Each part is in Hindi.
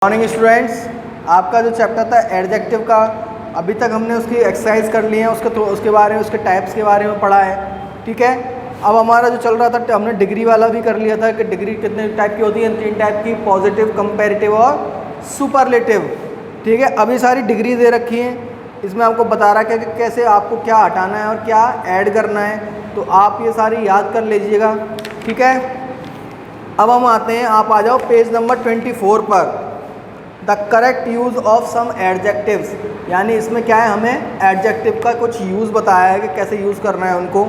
मॉर्निंग स्टूडेंट्स, आपका जो चैप्टर था एडजेक्टिव का, अभी तक हमने उसकी एक्सरसाइज कर ली है, उसके बारे में, उसके टाइप्स के बारे में पढ़ा है। ठीक है, अब हमारा जो चल रहा था हमने डिग्री वाला भी कर लिया था कि डिग्री कितने टाइप की होती है, 3 टाइप की, पॉजिटिव, कंपैरेटिव और सुपरलेटिव। ठीक है, अभी सारी डिग्री दे रखी हैं, इसमें आपको बता रहा है कि कैसे आपको क्या हटाना है और क्या ऐड करना है, तो आप ये सारी याद कर लीजिएगा। ठीक है, अब हम आते हैं, आप आ जाओ पेज नंबर 24 पर। The correct use of some adjectives, यानी इसमें क्या है, हमें एडजेक्टिव का कुछ यूज़ बताया है कि कैसे यूज़ करना है उनको।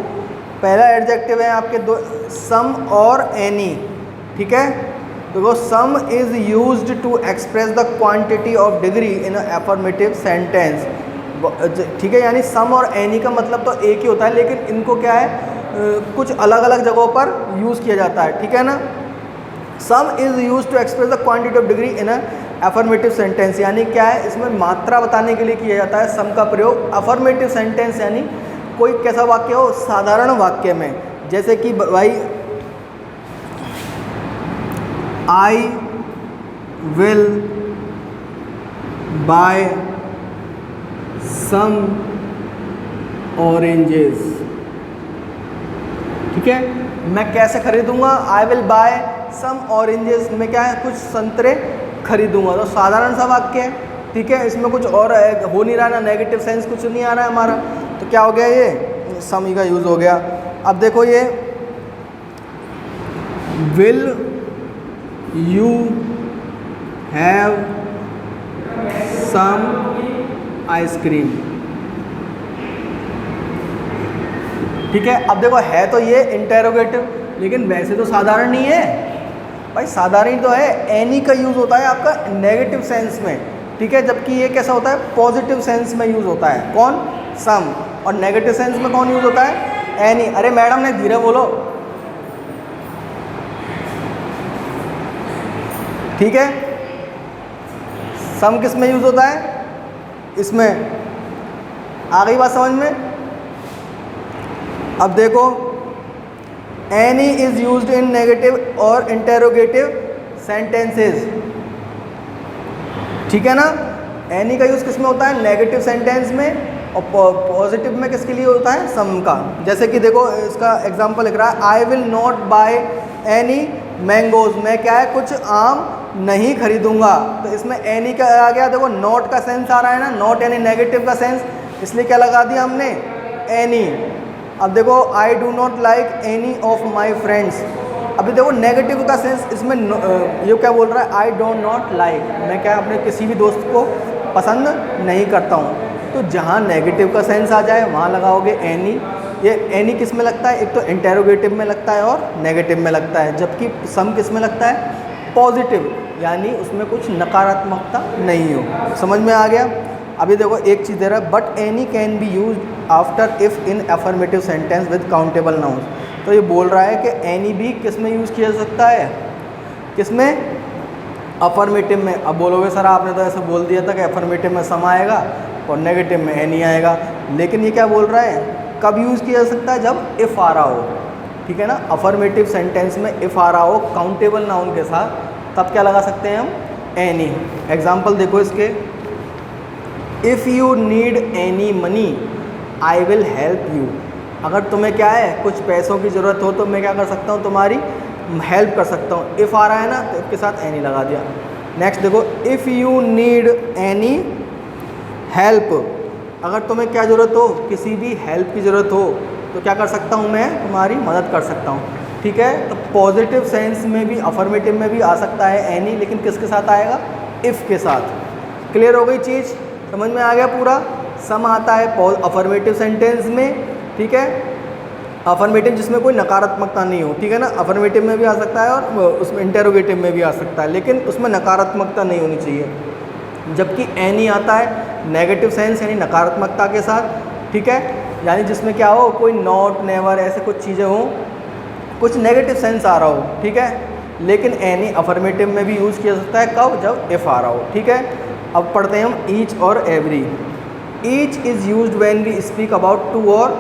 पहला एडजेक्टिव है आपके दो, सम और एनी। ठीक है, देखो some is used to express the quantity of degree in affirmative sentence. ठीक है, यानी सम और एनी का मतलब तो एक ही होता है, लेकिन इनको क्या है कुछ अलग अलग जगहों पर यूज़ किया जाता है। ठीक है ना, some is use to express the quantity of degree in affirmative sentence, यानी क्या है, इसमें मात्रा बताने के लिए किया जाता है सम का प्रयोग अफर्मेटिव सेंटेंस, यानी कोई कैसा वाक्य हो, साधारण वाक्य में। जैसे कि भाई I will buy some oranges. ठीक है, मैं कैसे खरीदूंगा, I will buy some oranges, में क्या है, कुछ संतरे खरीदूंगा। तो साधारण सा वाक्य है। ठीक है, इसमें कुछ और हो नहीं रहा ना, नेगेटिव सेंस कुछ नहीं आ रहा है हमारा, तो क्या हो गया, ये सम का यूज़ हो गया। अब देखो ये will you have some ice cream. ठीक है, अब देखो है तो ये इंटेरोगेटिव, लेकिन वैसे तो साधारण नहीं है भाई, साधारण तो है। एनी का यूज़ होता है आपका नेगेटिव सेंस में। ठीक है, जबकि ये कैसा होता है, पॉजिटिव सेंस में यूज़ होता है। कौन, सम, और नेगेटिव सेंस में कौन यूज़ होता है, एनी। अरे मैडम ने धीरे बोलो। ठीक है, सम किस में यूज़ होता है, इसमें। आ गई बात समझ में। अब देखो any is used in negative और इंटेरोगेटिव सेंटेंसेस। ठीक है ना, एनी का यूज़ किस में होता है, नेगेटिव सेंटेंस में, और पॉजिटिव में किसके लिए होता है, सम का। जैसे कि देखो इसका एग्जांपल लिख रहा है, I will not by any mangoes, मैं क्या है, कुछ आम नहीं खरीदूंगा। तो इसमें एनी का आ गया, देखो नॉट का सेंस आ रहा है ना, नॉट यानी नेगेटिव का सेंस, इसलिए क्या लगा दिया हमने, एनी। अब देखो I do not like any of my friends, अभी देखो नेगेटिव का सेंस इसमें ये क्या बोल रहा है, आई डोंट नॉट लाइक, मैं क्या अपने किसी भी दोस्त को पसंद नहीं करता हूँ। तो जहाँ नेगेटिव का सेंस आ जाए वहाँ लगाओगे एनी। ये एनी किस में लगता है, एक तो इंटेरोगेटिव में लगता है और नेगेटिव में लगता है, जबकि सम किस में लगता है, पॉजिटिव, यानी उसमें कुछ नकारात्मकता नहीं हो। समझ में आ गया। अभी देखो एक चीज़ दे रहा है, but any can be use after if in affirmative sentence with countable nouns. तो ये बोल रहा है कि एनी भी किस में यूज़ किया जा सकता है, किस में, अफर्मेटिव में। अब बोलोगे सर आपने तो ऐसे बोल दिया था कि अफर्मेटिव में सम आएगा और नेगेटिव में एनी आएगा, लेकिन ये क्या बोल रहा है, कब यूज़ किया जा सकता है, जब इफ़ आ रहा हो। ठीक है ना, अफर्मेटिव सेंटेंस में इफ़ आ रहा हो काउंटेबल नाउन के साथ, तब क्या लगा सकते हैं हम, एनी। एग्जाम्पल देखो इसके, if you need any money I will help you. अगर तुम्हें क्या है, कुछ पैसों की ज़रूरत हो तो मैं क्या कर सकता हूँ, तुम्हारी हेल्प कर सकता हूँ। इफ़ आ रहा है ना, तो इसके साथ एनी लगा दिया। नेक्स्ट देखो, if you need any help, अगर तुम्हें क्या ज़रूरत हो, किसी भी हेल्प की ज़रूरत हो, तो क्या कर सकता हूँ, मैं तुम्हारी मदद कर सकता हूँ। ठीक है, तो पॉजिटिव सेंस में भी, अफर्मेटिव में भी आ सकता है एनी, लेकिन किसके साथ आएगा, इफ़ के साथ। क्लियर हो गई चीज़, समझ में आ गया पूरा। सम आता है अफर्मेटिव सेंटेंस में। ठीक है, अफर्मेटिव जिसमें कोई नकारात्मकता नहीं हो। ठीक है ना, अफर्मेटिव में भी आ सकता है और उसमें इंटेरोगेटिव में भी आ सकता है, लेकिन उसमें नकारात्मकता नहीं होनी चाहिए। जबकि एनी आता है नेगेटिव सेंस, यानी नकारात्मकता के साथ। ठीक है, यानी जिसमें क्या हो, कोई नॉट, नेवर, ऐसे कुछ चीज़ें हों, कुछ नेगेटिव सेंस आ रहा हो। ठीक है, लेकिन एनी अफर्मेटिव में भी यूज़ किया जा सकता है, कब, जब इफ़ आ रहा हो। ठीक है, अब पढ़ते हैं हम ईच और every. Each is used when we speak about 2 और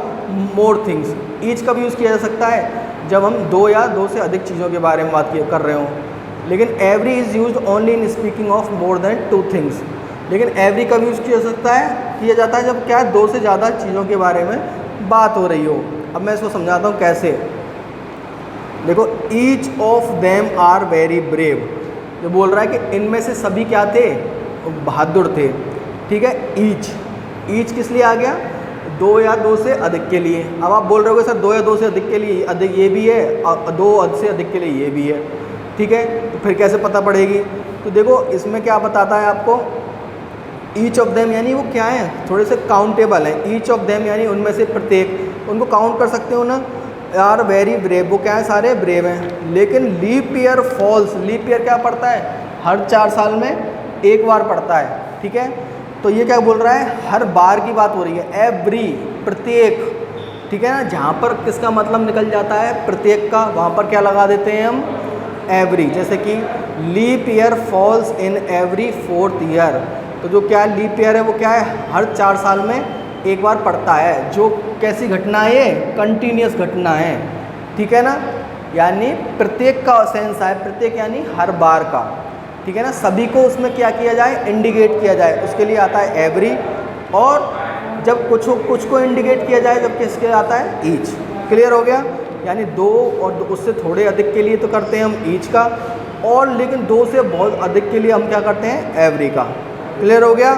मोर थिंग्स। ईच कब यूज़ किया जा सकता है, जब हम 2 या 2 से अधिक चीज़ों के बारे में बात कर रहे हों। लेकिन every is use only in speaking of more than 2 things. लेकिन एवरी कब यूज़ किया जाता है जब क्या है 2 से ज़्यादा चीज़ों के बारे में बात हो रही हो। अब मैं इसको समझाता हूँ कैसे। देखो, each of them are very brave, जो बोल रहा है कि इनमें से सभी क्या थे, बहादुर थे। ठीक है, ईच किस लिए आ गया, 2 या 2 से अधिक के लिए। अब आप बोल रहे हो सर 2 या 2 से अधिक के लिए अधिक ये भी है और 2 से अधिक के लिए ये भी है। ठीक है, तो फिर कैसे पता पड़ेगी। तो देखो इसमें क्या बताता है आपको, ईच ऑफ देम यानी वो क्या है, थोड़े से काउंटेबल है। ईच ऑफ देम यानी उनमें से प्रत्येक, उनको काउंट कर सकते हो ना। आर वेरी ब्रेव, वो क्या है, सारे ब्रेव हैं। लेकिन leap year falls, leap year क्या पड़ता है, हर 4 साल में एक बार पड़ता है। ठीक है, तो ये क्या बोल रहा है, हर बार की बात हो रही है, एवरी, प्रत्येक। ठीक है ना, जहाँ पर किसका मतलब निकल जाता है प्रत्येक का, वहाँ पर क्या लगा देते हैं हम, एवरी। जैसे कि leap year falls in every 4th year, तो जो क्या लीप ईयर है वो क्या है, हर 4 साल में एक बार पड़ता है। जो कैसी घटना है, ये कंटिन्यूस घटना है। ठीक है ना, यानी प्रत्येक का सेंस है, प्रत्येक यानी हर बार का। ठीक है ना, सभी को उसमें क्या किया जाए, इंडिकेट किया जाए, उसके लिए आता है एवरी। और जब कुछ को इंडिकेट किया जाए जब किसके आता है, ईच। क्लियर हो गया, यानी 2 और उससे थोड़े अधिक के लिए तो करते हैं हम ईच का, और लेकिन 2 से बहुत अधिक के लिए हम क्या करते हैं, एवरी का। क्लियर हो गया।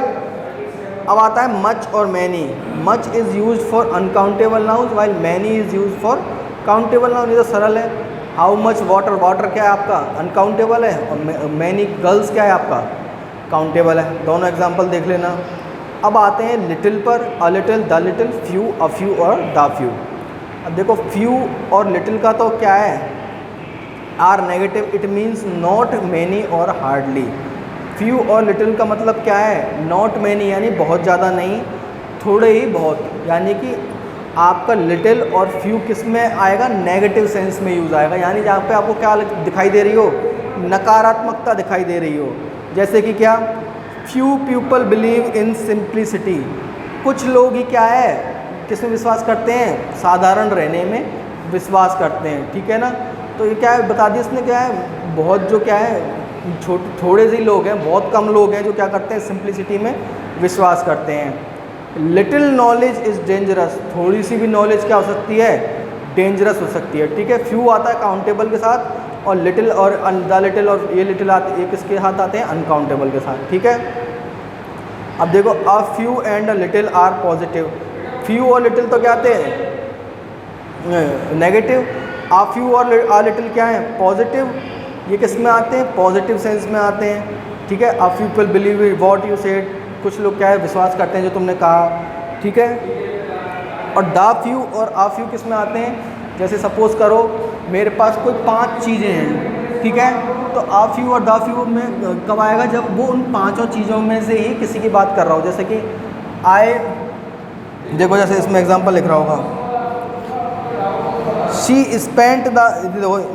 अब आता है मच और many. Much is use for uncountable nouns while many is use for countable noun. ये तो सरल है। हाउ मच वाटर, वाटर क्या है आपका, अनकाउंटेबल है, और मैनी गर्ल्स क्या है आपका, काउंटेबल है। दोनों एग्जांपल देख लेना। अब आते हैं लिटिल पर, a little, the little, few, a few और द फ्यू। अब देखो फ्यू और लिटिल का तो क्या है, are negative, it means not many और हार्डली। फ्यू और लिटिल का मतलब क्या है, नॉट मैनी यानी बहुत ज़्यादा नहीं, थोड़े ही बहुत। यानी कि आपका लिटिल और फ्यू किस में आएगा, नेगेटिव सेंस में यूज़ आएगा। यानी जहाँ पे आपको क्या दिखाई दे रही हो, नकारात्मकता दिखाई दे रही हो। जैसे कि क्या, few people believe in simplicity, कुछ लोग ही क्या है, किस में विश्वास करते हैं, साधारण रहने में विश्वास करते हैं। ठीक है ना, तो ये क्या है बता दिया इसने, क्या है, बहुत जो क्या है थोड़े से लोग हैं, बहुत कम लोग हैं जो क्या करते हैं, सिंप्लिसिटी में विश्वास करते हैं। लिटिल नॉलेज इज़ डेंजरस, थोड़ी सी भी नॉलेज क्या हो सकती है, डेंजरस हो सकती है। ठीक है, फ्यू आता है काउंटेबल के साथ, और लिटिल और द लिटिल और ये लिटिल आते, ये किसके साथ आते हैं, अनकाउंटेबल के साथ। ठीक है, अब देखो a few and a little are positive. Few और लिटिल तो क्या आते हैं, नेगेटिव। अ फ्यू और अ लिटिल क्या है, पॉजिटिव। ये किस में आते हैं, पॉजिटिव सेंस में आते हैं। ठीक है, a people believe what you said, कुछ लोग क्या है, विश्वास करते हैं जो तुमने कहा। ठीक है, और द फ्यू और अ फ्यू किस में आते हैं, जैसे सपोज करो मेरे पास कोई 5 चीज़ें हैं। ठीक है, तो अ फ्यू और द फ्यू में कब आएगा, जब वो उन 5 चीज़ों में से ही किसी की बात कर रहा हो। जैसे कि आए, देखो जैसे इसमें एग्जांपल लिख रहा होगा, शी स्पेंट द,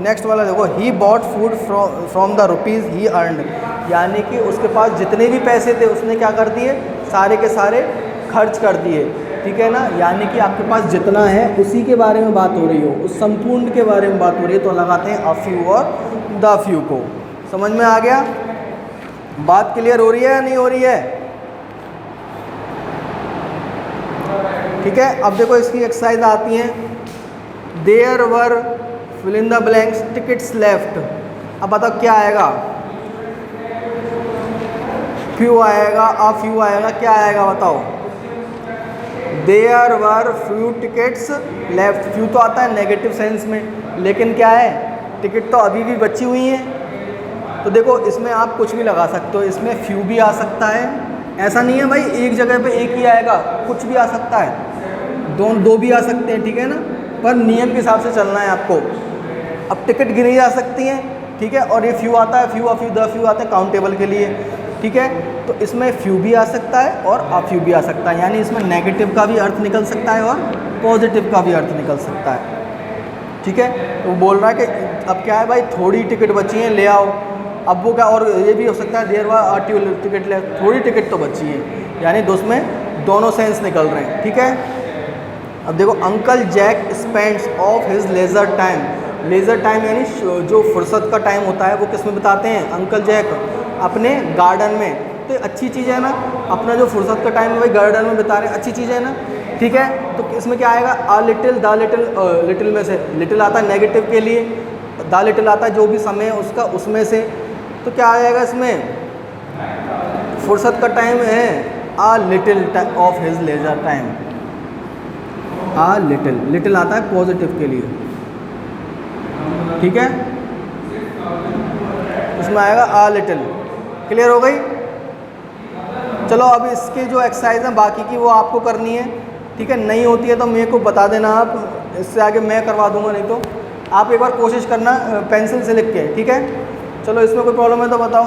नेक्स्ट वाला देखो, he bought food from the rupees he earned, यानी कि उसके पास जितने भी पैसे थे उसने क्या कर दिए, सारे के सारे खर्च कर दिए। ठीक है ना, यानी कि आपके पास जितना है उसी के बारे में बात हो रही हो, उस संपूर्ण के बारे में बात हो रही है, तो लगाते हैं अ फ्यू और द फ्यू को। समझ में आ गया, बात क्लियर हो रही है या नहीं हो रही है। ठीक है, अब देखो इसकी एक्सरसाइज आती हैं। There were fill in the blanks tickets left. अब बताओ क्या आएगा, फ्यू आएगा, अ फ्यू आएगा, क्या आएगा बताओ, there were few tickets left. Few तो आता है नेगेटिव सेंस में, लेकिन क्या है, टिकट तो अभी भी बची हुई हैं। तो देखो इसमें आप कुछ भी लगा सकते हो, इसमें फ्यू भी आ सकता है, ऐसा नहीं है भाई एक जगह पे एक ही आएगा, कुछ भी आ सकता है, दो भी आ सकते हैं। ठीक है ना, पर नियम के हिसाब से चलना है आपको। अब टिकट गिनी जा सकती हैं। ठीक है, और ये फ्यू आता है, few a few the few आता है काउंटेबल के लिए। ठीक है, तो इसमें फ्यू भी आ सकता है और अ फ्यू भी आ सकता है, यानी इसमें नेगेटिव का भी अर्थ निकल सकता है और पॉजिटिव का भी अर्थ निकल सकता है। ठीक है, तो बोल रहा है कि अब क्या है भाई, थोड़ी टिकट बची हैं, ले आओ। अब वो क्या, और ये भी हो सकता है देयर वर टिकट ले, थोड़ी टिकट तो बची है, यानी उसमें दोनों सेंस निकल रहे हैं। ठीक है, अब देखो uncle Jack spends of his leisure time, leisure time यानी जो फुर्सत का टाइम होता है वो किस में बिताते हैं अंकल जैक? अपने गार्डन में। तो अच्छी चीज़ है ना, अपना जो फुर्सत का टाइम है वही गार्डन में बिता रहे हैं, अच्छी चीज़ है ना, ठीक है। तो इसमें क्या आएगा? आ लिटिल, द लिटिल, लिटिल में से लिटिल आता है नेगेटिव के लिए, द लिटिल आता है जो भी समय है उसका उसमें से। तो क्या आ जाएगा इसमें? फुर्सत का टाइम है आ little of his leisure time. Uh little, little आता है पॉजिटिव के लिए, ठीक है। इसमें आएगा आ लिटिल। क्लियर हो गई? चलो अब इसके जो एक्सरसाइज हैं बाकी की वो आपको करनी है, ठीक है। नहीं होती है तो मेरे को बता देना आप, इससे आगे मैं करवा दूंगा, नहीं तो आप एक बार कोशिश करना पेंसिल से लिख के, ठीक है। चलो इसमें कोई प्रॉब्लम है तो बताओ।